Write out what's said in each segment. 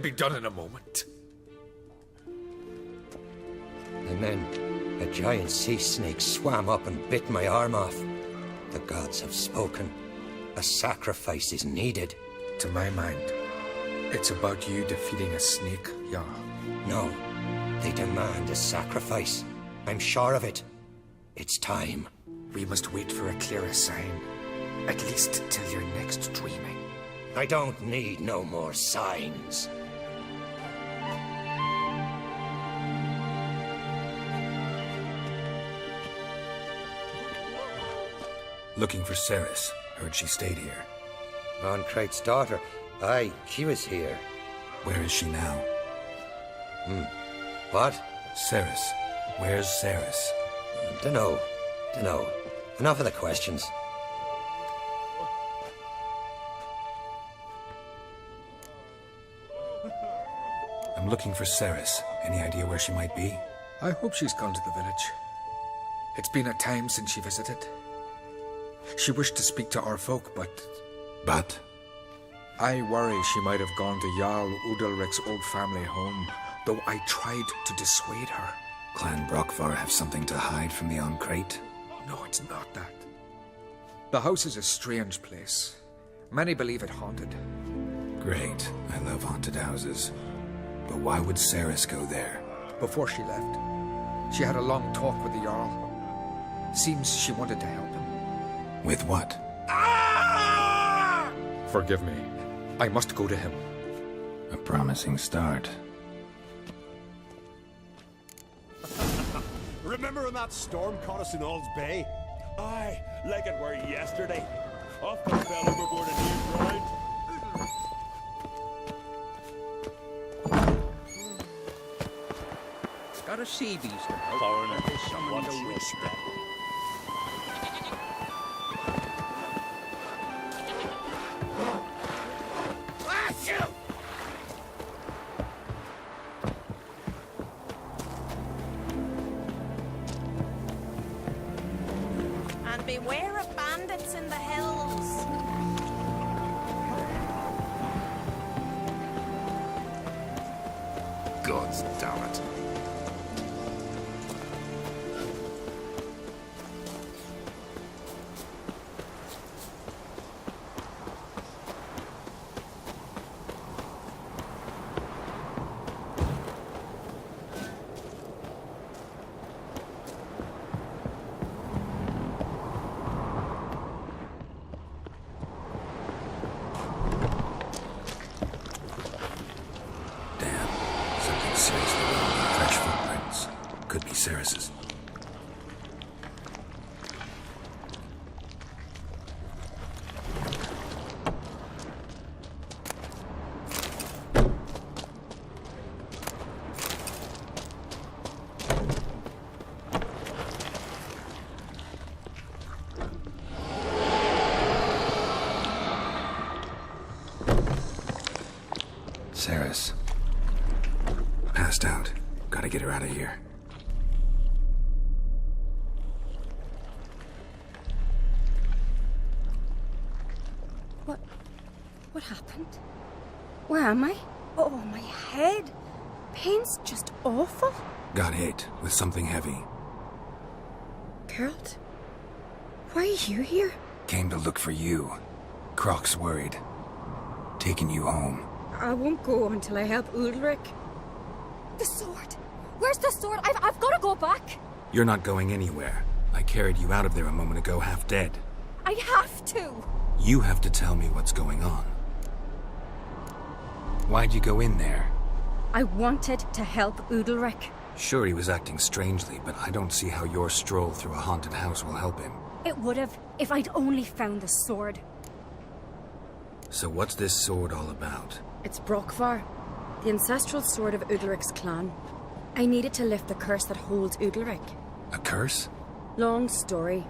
be done in a moment. And then a giant sea snake swam up and bit my arm off. The gods have spoken. A sacrifice is needed. To my mind, it's about you defeating a snake, Jarl. No, they demand a sacrifice. I'm sure of it. It's time. We must wait for a clearer sign. At least till your next dreaming. I don't need no more signs. Looking for Ceres. Heard she stayed here. Von Krait's daughter. Aye, she was here. Where is she now? What? Ceres. Where's Ceres? Dunno. Enough of the questions. I'm looking for Ceres. Any idea where she might be? I hope she's gone to the village. It's been a time since she visited. She wished to speak to our folk, but... But? I worry she might have gone to Jarl Udalric's old family home, though I tried to dissuade her. Clan Brockvar have something to hide from the Crate? No, it's not that. The house is a strange place. Many believe it haunted. Great. I love haunted houses. But why would Ceres go there? Before she left, she had a long talk with the Jarl. Seems she wanted to help him. With what? Forgive me. I must go to him. A promising start. Remember when that storm caught us in Ald's Bay? Aye, like it were yesterday. Off I fell overboard a new ground. Got a sea beast about. Foreigner, There's someone watch to your whisper. step. And beware of bandits in the hills. Gods damn it. Could be Ceres's. Ceres. Passed out. Gotta get her out of here. What happened? Where am I? Oh, my head. Pain's just awful. Got hit with something heavy. Geralt? Why are you here? Came to look for you. Croc's worried. Taking you home. I won't go until I help Udalric. The sword! Where's the sword? I've got to go back! You're not going anywhere. I carried you out of there a moment ago half dead. I have to! You have to tell me what's going on. Why'd you go in there? I wanted to help Udalric. Sure, he was acting strangely, but I don't see how your stroll through a haunted house will help him. It would have, if I'd only found the sword. So what's this sword all about? It's Brockvar, the ancestral sword of Udalric's clan. I needed to lift the curse that holds Udalric. A curse? Long story.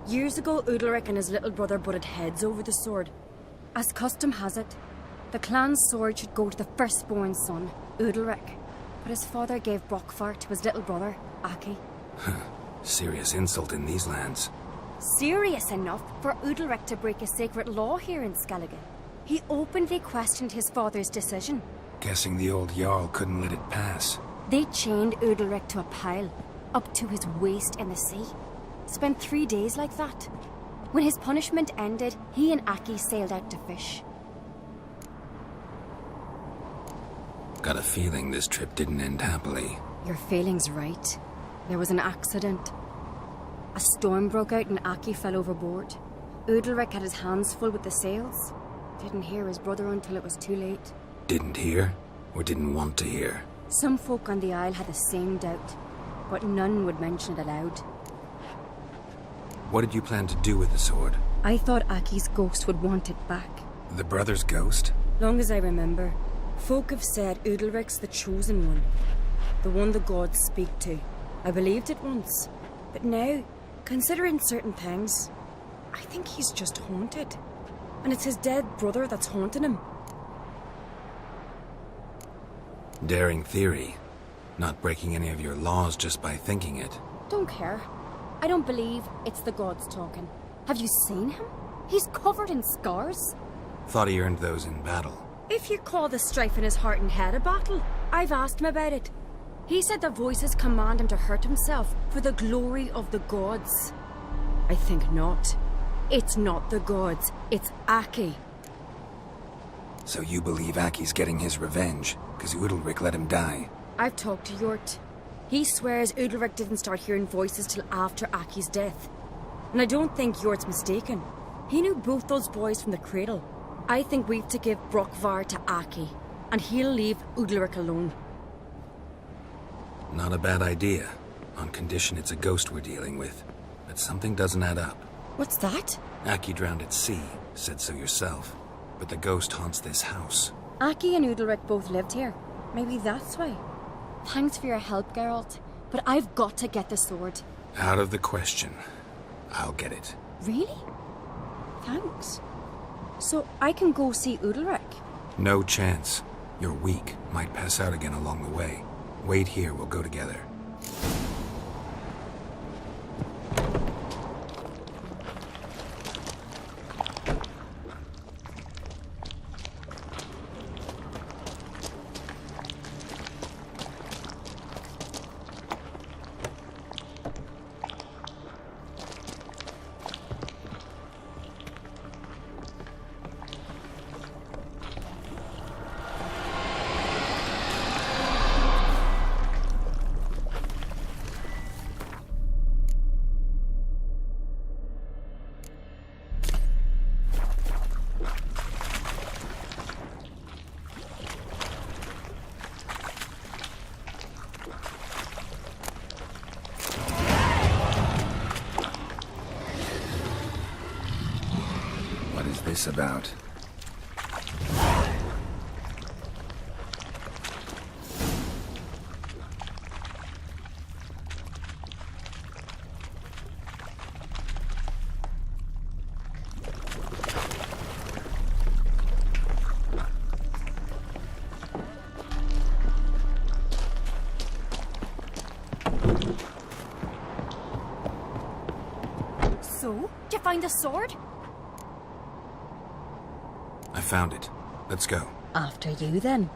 Years ago, Udalric and his little brother butted heads over the sword. As custom has it, the clan's sword should go to the firstborn son, Udalric. But his father gave Brockvar to his little brother, Aki. Serious insult in these lands. Serious enough for Udalric to break a sacred law here in Skellige. He openly questioned his father's decision. Guessing the old Jarl couldn't let it pass. They chained Udalric to a pile, up to his waist in the sea. Spent 3 days like that. When his punishment ended, he and Aki sailed out to fish. Got a feeling this trip didn't end happily. Your feeling's right. There was an accident. A storm broke out and Aki fell overboard. Udalric had his hands full with the sails. Didn't hear his brother until it was too late. Didn't hear, or didn't want to hear? Some folk on the Isle had the same doubt, but none would mention it aloud. What did you plan to do with the sword? I thought Aki's ghost would want it back. The brother's ghost? Long as I remember, folk have said Udalric's the chosen one. The one the gods speak to. I believed it once. But now, considering certain things, I think he's just haunted. And it's his dead brother that's haunting him. Daring theory. Not breaking any of your laws just by thinking it. Don't care. I don't believe it's the gods talking. Have you seen him? He's covered in scars. Thought he earned those in battle. If you call the strife in his heart and head a battle, I've asked him about it. He said the voices command him to hurt himself for the glory of the gods. I think not. It's not the gods, it's Aki. So you believe Aki's getting his revenge, because Udalric let him die? I've talked to Yort. He swears Udalric didn't start hearing voices till after Aki's death. And I don't think Yort's mistaken. He knew both those boys from the cradle. I think we've to give Brockvar to Aki, and he'll leave Udalric alone. Not a bad idea, on condition it's a ghost we're dealing with. But something doesn't add up. What's that? Aki drowned at sea, said so yourself. But the ghost haunts this house. Aki and Udalric both lived here. Maybe that's why. Thanks for your help, Geralt. But I've got to get the sword. Out of the question. I'll get it. Really? Thanks. So I can go see Udalric? No chance. You're weak. Might pass out again along the way. Wait here, we'll go together. This about? So, did you find the sword? I found it. Let's go. After you, then.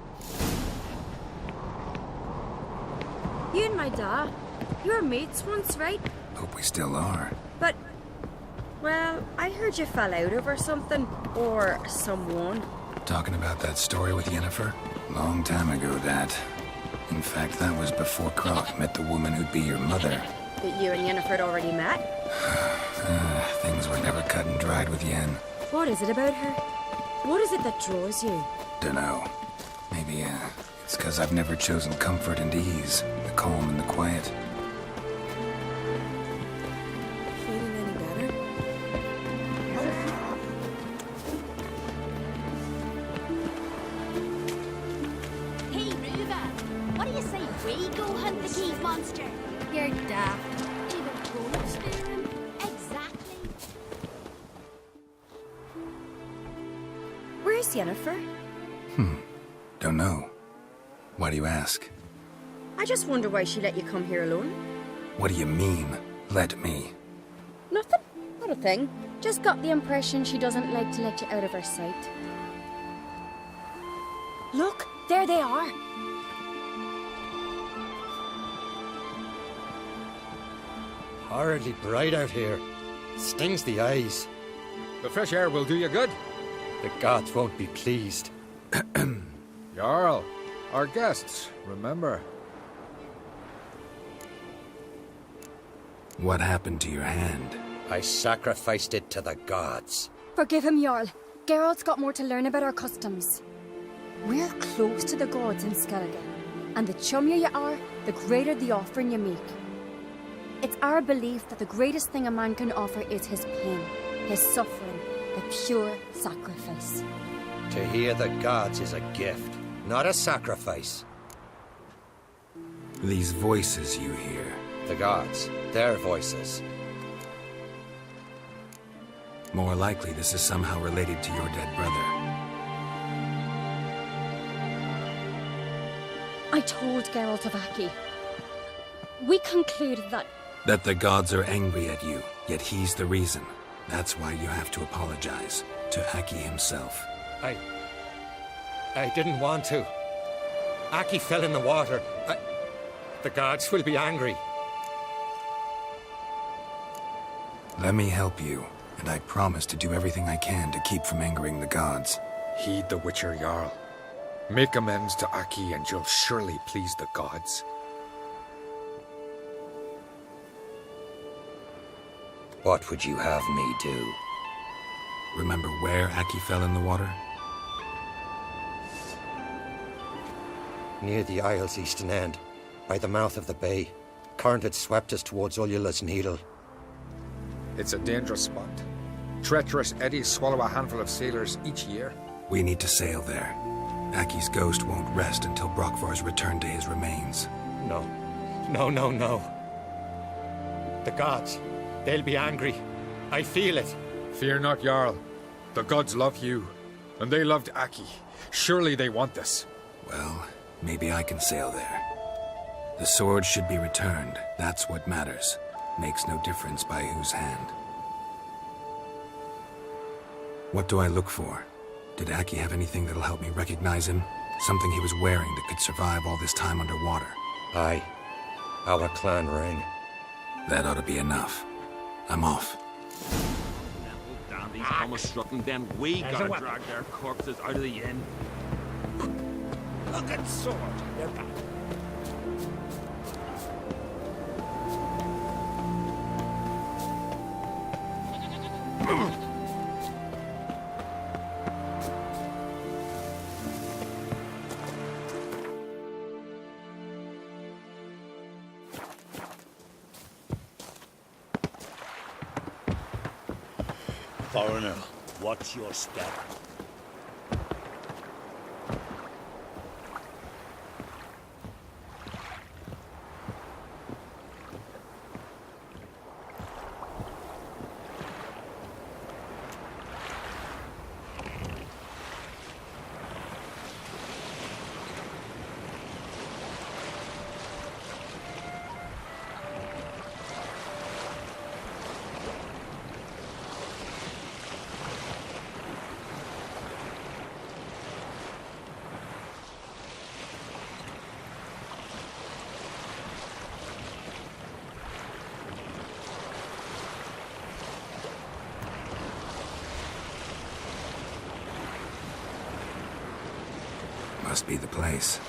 You and my dad, you were mates once, right? Hope we still are. But, well, I heard you fell out over something, or someone. Talking about that story with Yennefer? Long time ago, that. In fact, that was before Croc met the woman who'd be your mother. That you and Yennefer had already met? Things were never cut and dried with Yen. What is it about her? What is it that draws you? Dunno. Maybe, it's because I've never chosen comfort and ease, the calm and the quiet. Feeling any better? Hey, Ruva, what do you say we go hunt the cave monster? You're daft. Even grown-ups do him? Exactly. Where's Yennefer? Don't know. Why do you ask? I just wonder why she let you come here alone. What do you mean, let me? Nothing. Not a thing. Just got the impression she doesn't like to let you out of her sight. Look, There they are. Horridly bright out here. Stings the eyes. The fresh air will do you good. The gods won't be pleased. Jarl, our guests, remember. What happened to your hand? I sacrificed it to the gods. Forgive him, Jarl. Geralt's got more to learn about our customs. We're close to the gods in Skellige, and the chummier you are, the greater the offering you make. It's our belief that the greatest thing a man can offer is his pain, his suffering, the pure sacrifice. To hear the gods is a gift, not a sacrifice. These voices you hear. The gods, their voices. More likely this is somehow related to your dead brother. I told Geralt of Aki. We concluded that That the gods are angry at you, yet he's the reason. That's why you have to apologize to Aki himself. I didn't want to. Aki fell in the water. The gods will be angry. Let me help you, and I promise to do everything I can to keep from angering the gods. Heed the Witcher Jarl. Make amends to Aki and you'll surely please the gods. What would you have me do? Remember where Aki fell in the water? Near the Isle's eastern end, by the mouth of the bay. Current had swept us towards Ullula's Needle. It's a dangerous spot. Treacherous eddies swallow a handful of sailors each year. We need to sail there. Aki's ghost won't rest until Brokvar's returned to his remains. No. The gods, they'll be angry. I feel it. Fear not, Jarl. The gods love you, and they loved Aki. Surely they want this. Well, maybe I can sail there. The sword should be returned. That's what matters. Makes no difference by whose hand. What do I look for? Did Aki have anything that'll help me recognize him? Something he was wearing that could survive all this time underwater? Aye. Our clan ring. That ought to be enough. I'm off. Damn these hummus strutting, then we gotta drag their corpses out of the inn. Look at sword, they're back. Foreigner, watch your step. Must be the place.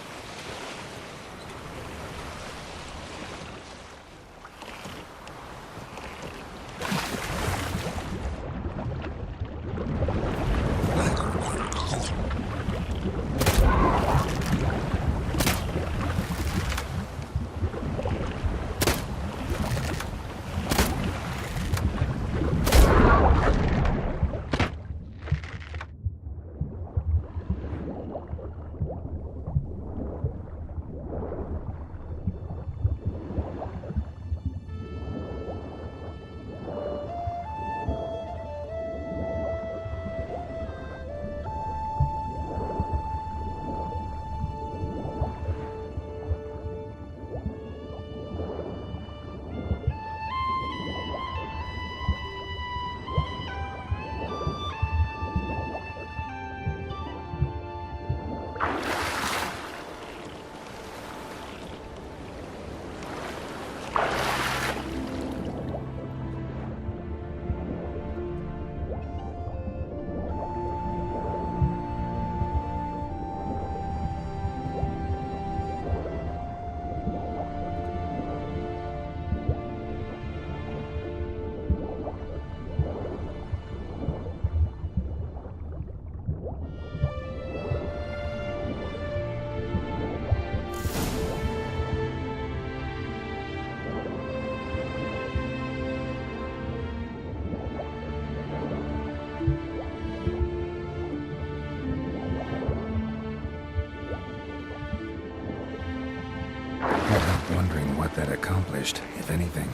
that accomplished, if anything.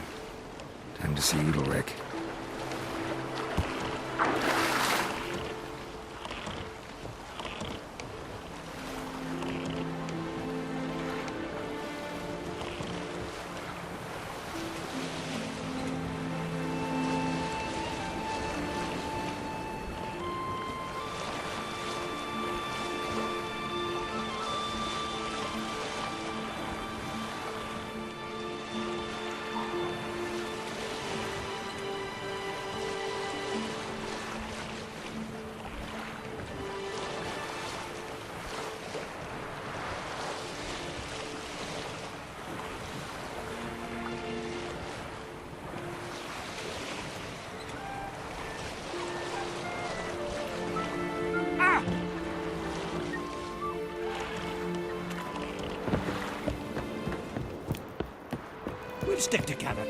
Time to see Udalric. We'll stick together.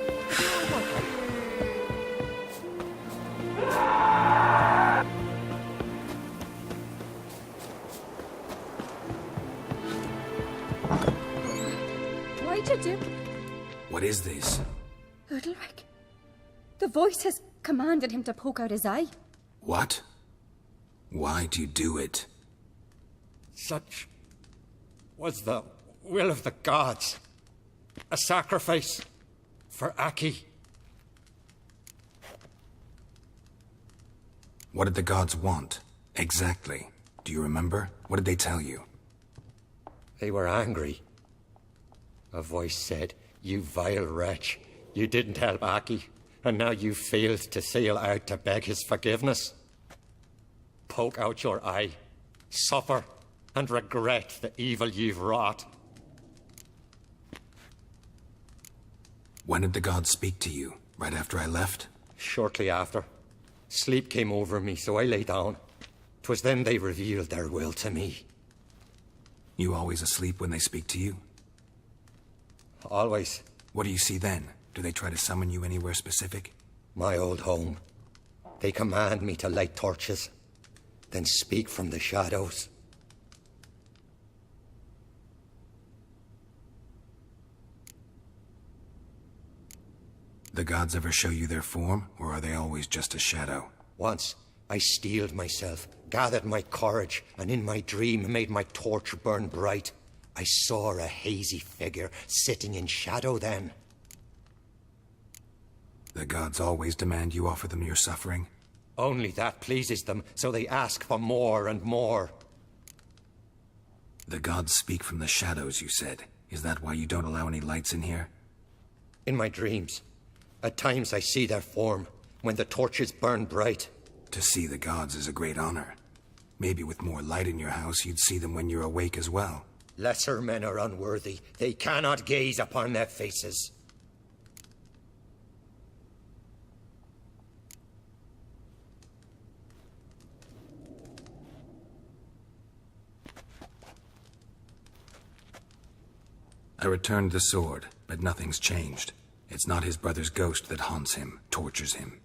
Why'd you do? What is this? Udalric. The voice has commanded him to poke out his eye. What? Why do you do it? Such was the will of the gods. A sacrifice for Aki. What did the gods want? Exactly. Do you remember? What did they tell you? They were angry. A voice said, "You vile wretch. You didn't help Aki, and now you failed to sail out to beg his forgiveness. Poke out your eye, suffer, and regret the evil you've wrought." When did the gods speak to you? Right after I left? Shortly after. Sleep came over me, so I lay down. 'Twas then they revealed their will to me. You always asleep when they speak to you? Always. What do you see then? Do they try to summon you anywhere specific? My old home. They command me to light torches, then speak from the shadows. The gods ever show you their form, or are they always just a shadow? Once, I steeled myself, gathered my courage, and in my dream made my torch burn bright. I saw a hazy figure sitting in shadow then. The gods always demand you offer them your suffering? Only that pleases them, so they ask for more and more. The gods speak from the shadows, you said. Is that why you don't allow any lights in here? In my dreams. At times I see their form, when the torches burn bright. To see the gods is a great honor. Maybe with more light in your house, you'd see them when you're awake as well. Lesser men are unworthy. They cannot gaze upon their faces. I returned the sword, but nothing's changed. It's not his brother's ghost that haunts him, tortures him.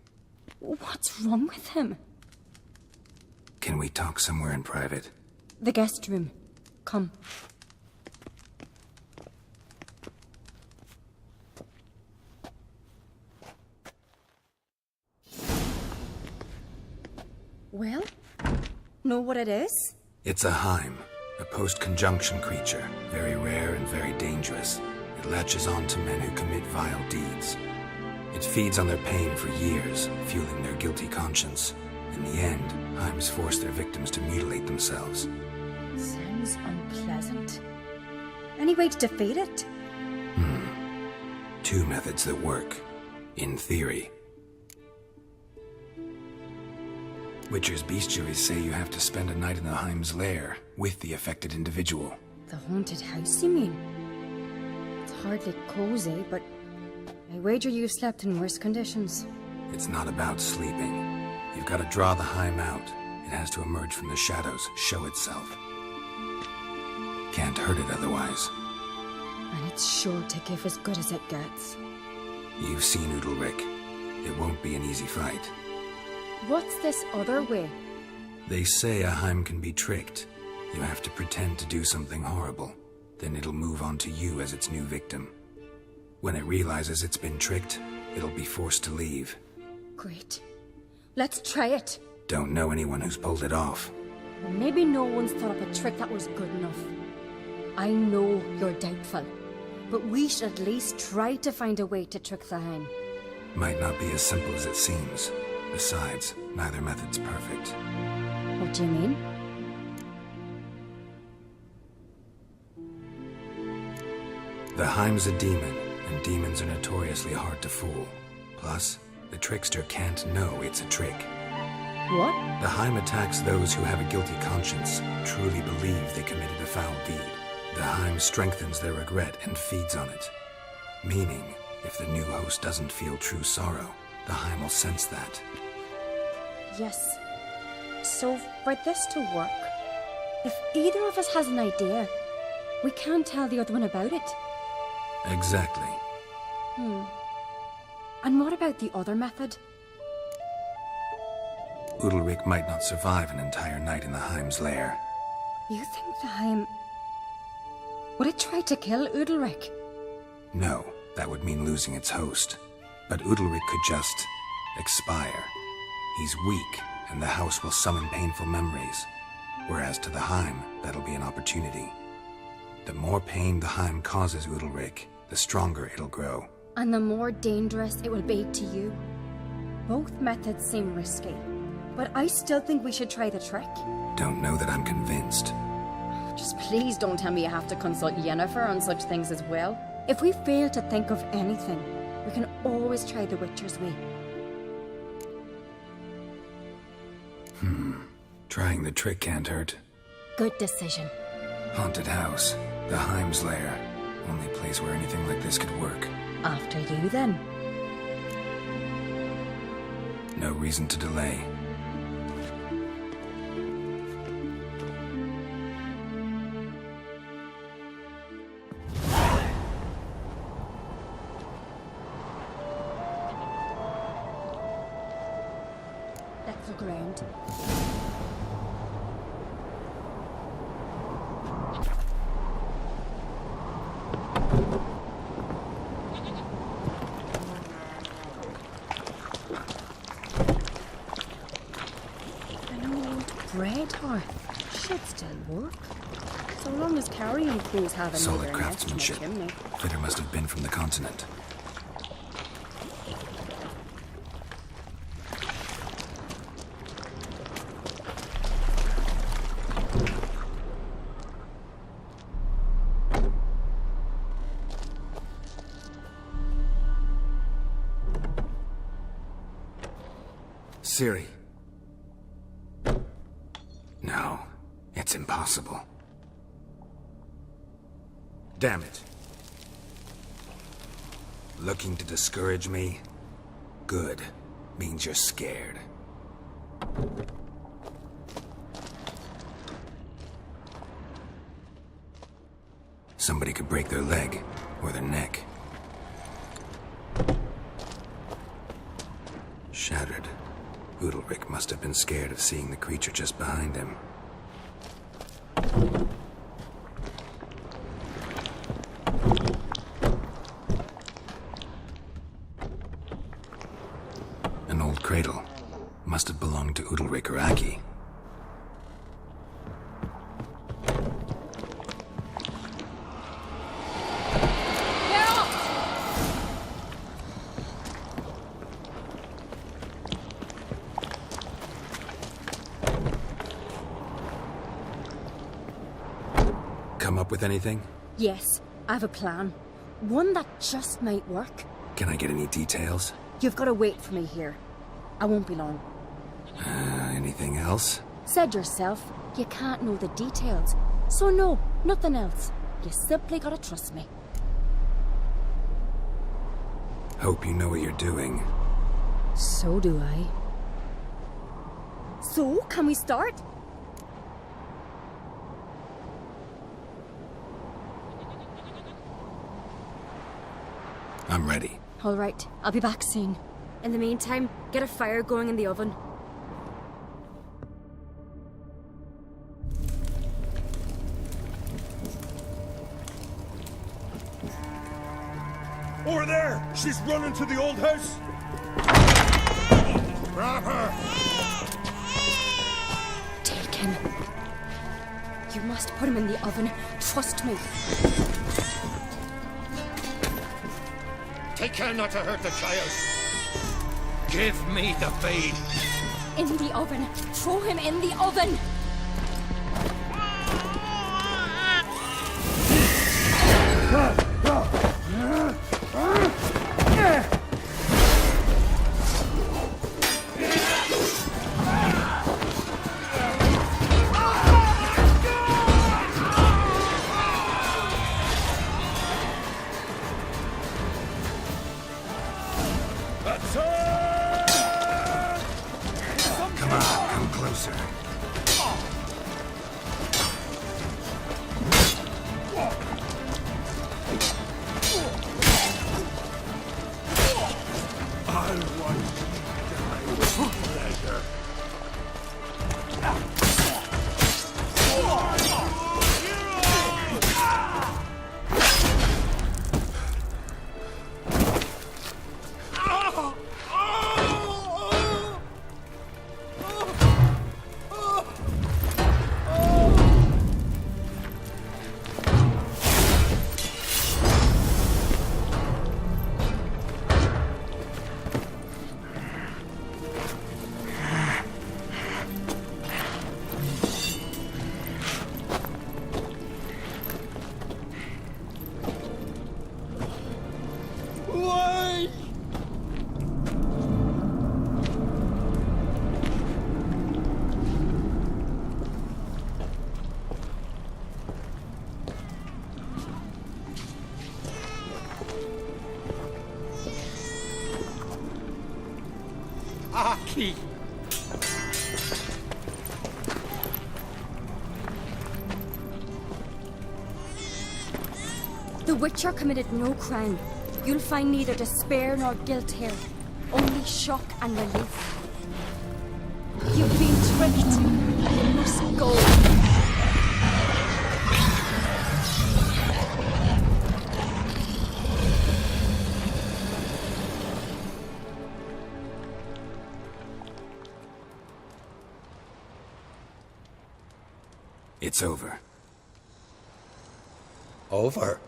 What's wrong with him? Can we talk somewhere in private? The guest room. Come. Well, know what it is? It's a Heim, a post-conjunction creature, very rare and very dangerous. It latches on to men who commit vile deeds. It feeds on their pain for years, fueling their guilty conscience. In the end, Heims force their victims to mutilate themselves. Sounds unpleasant. Any way to defeat it? Two methods that work. In theory. Witcher's bestiaries say you have to spend a night in the Heim's lair, with the affected individual. The haunted house, you mean? It's hardly cozy, but I wager you've slept in worse conditions. It's not about sleeping. You've got to draw the Heim out. It has to emerge from the shadows, show itself. Can't hurt it otherwise. And it's sure to give as good as it gets. You've seen Udalric. It won't be an easy fight. What's this other way? They say a Heim can be tricked. You have to pretend to do something horrible. Then it'll move on to you as its new victim. When it realizes it's been tricked, it'll be forced to leave. Great. Let's try it. Don't know anyone who's pulled it off. Well, maybe no one's thought up a trick that was good enough. I know you're doubtful, but we should at least try to find a way to trick the Heim. Might not be as simple as it seems. Besides, neither method's perfect. What do you mean? The Heim's a demon, and demons are notoriously hard to fool. Plus, the trickster can't know it's a trick. What? The Heim attacks those who have a guilty conscience, truly believe they committed a foul deed. The Heim strengthens their regret and feeds on it. Meaning, if the new host doesn't feel true sorrow, the Heim will sense that. Yes. So, for this to work, if either of us has an idea, we can't tell the other one about it. Exactly. And what about the other method? Udalric might not survive an entire night in the Heim's lair. You think the Heim... Would it try to kill Udalric? No, that would mean losing its host. But Udalric could just expire. He's weak, and the house will summon painful memories. Whereas to the Heim, that'll be an opportunity. The more pain the Heim causes Udalric, the stronger it'll grow. And the more dangerous it will be to you. Both methods seem risky, but I still think we should try the trick. Don't know that I'm convinced. Just please don't tell me you have to consult Yennefer on such things as well. If we fail to think of anything, we can always try the Witcher's way. Trying the trick can't hurt. Good decision. Haunted house, the Heim's lair. Only place where anything like this could work. After you, then. No reason to delay. Let's look around. Bread hearth should still work. So long as carrying crews have a Solid nest in the craftsmanship. chimney. Fitter must have been from the continent. Ciri. No, it's impossible. Damn it. Looking to discourage me? Good. Means you're scared. Somebody could break their leg, or their neck. Shattered. Udalric must have been scared of seeing the creature just behind him. An old cradle. Must have belonged to Udalric or Aki. Come up with anything? Yes, I have a plan. One that just might work. Can I get any details? You've got to wait for me here. I won't be long. Anything else? Said yourself, you can't know the details. So no, nothing else. You simply gotta trust me. Hope you know what you're doing. So do I. So, can we start? I'm ready. All right, I'll be back soon. In the meantime, get a fire going in the oven. Or She's running to the old house! Grab her! Take him. You must put him in the oven. Trust me. Take care not to hurt the child. Give me the feed. In the oven. Throw him in the oven. Come on, come closer. Aki! The Witcher committed no crime. You'll find neither despair nor guilt here. Only shock and relief. You've been tricked. You must go. It's over. Over?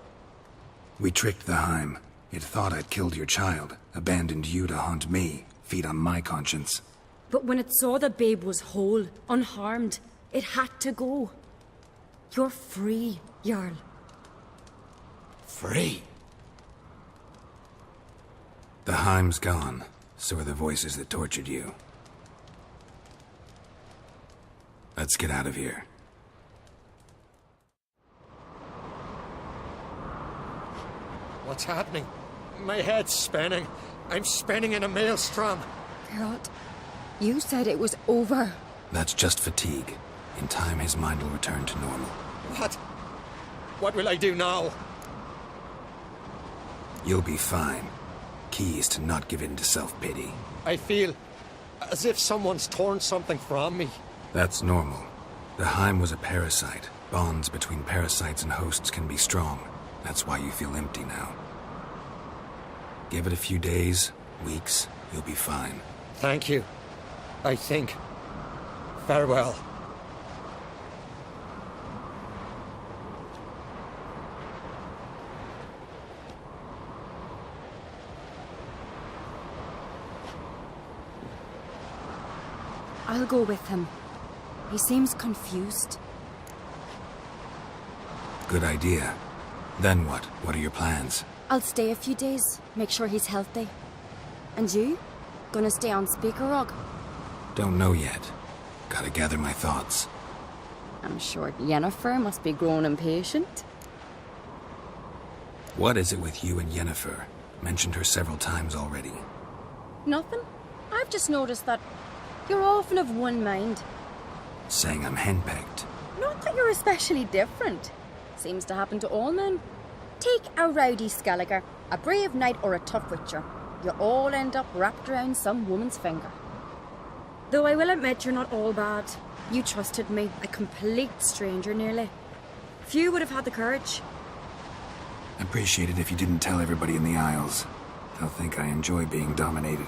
We tricked the Heim. It thought I'd killed your child, abandoned you to haunt me, feed on my conscience. But when it saw the babe was whole, unharmed, it had to go. You're free, Jarl. Free? The Heim's gone, so are the voices that tortured you. Let's get out of here. What's happening? My head's spinning. I'm spinning in a maelstrom. Geralt, you said it was over. That's just fatigue. In time, his mind will return to normal. What? What will I do now? You'll be fine. Key is to not give in to self-pity. I feel as if someone's torn something from me. That's normal. The Heim was a parasite. Bonds between parasites and hosts can be strong. That's why you feel empty now. Give it a few days, weeks, you'll be fine. Thank you. I think. Farewell. I'll go with him. He seems confused. Good idea. Then what? What are your plans? I'll stay a few days, make sure he's healthy. And you? Gonna stay on Speaker Rog? Don't know yet. Gotta gather my thoughts. I'm sure Yennefer must be growing impatient. What is it with you and Yennefer? Mentioned her several times already. Nothing. I've just noticed that you're often of one mind. Saying I'm henpecked. Not that you're especially different. Seems to happen to all men. Take a rowdy Skelliger, a brave knight or a tough witcher. You all end up wrapped around some woman's finger. Though I will admit you're not all bad. You trusted me, a complete stranger nearly. Few would have had the courage. Appreciate it if you didn't tell everybody in the Isles. They'll think I enjoy being dominated.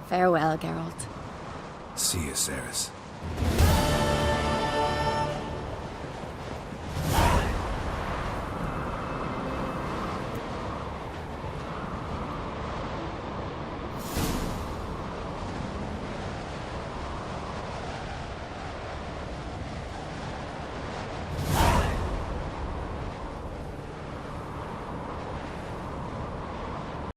Farewell, Geralt. See you, Ceres.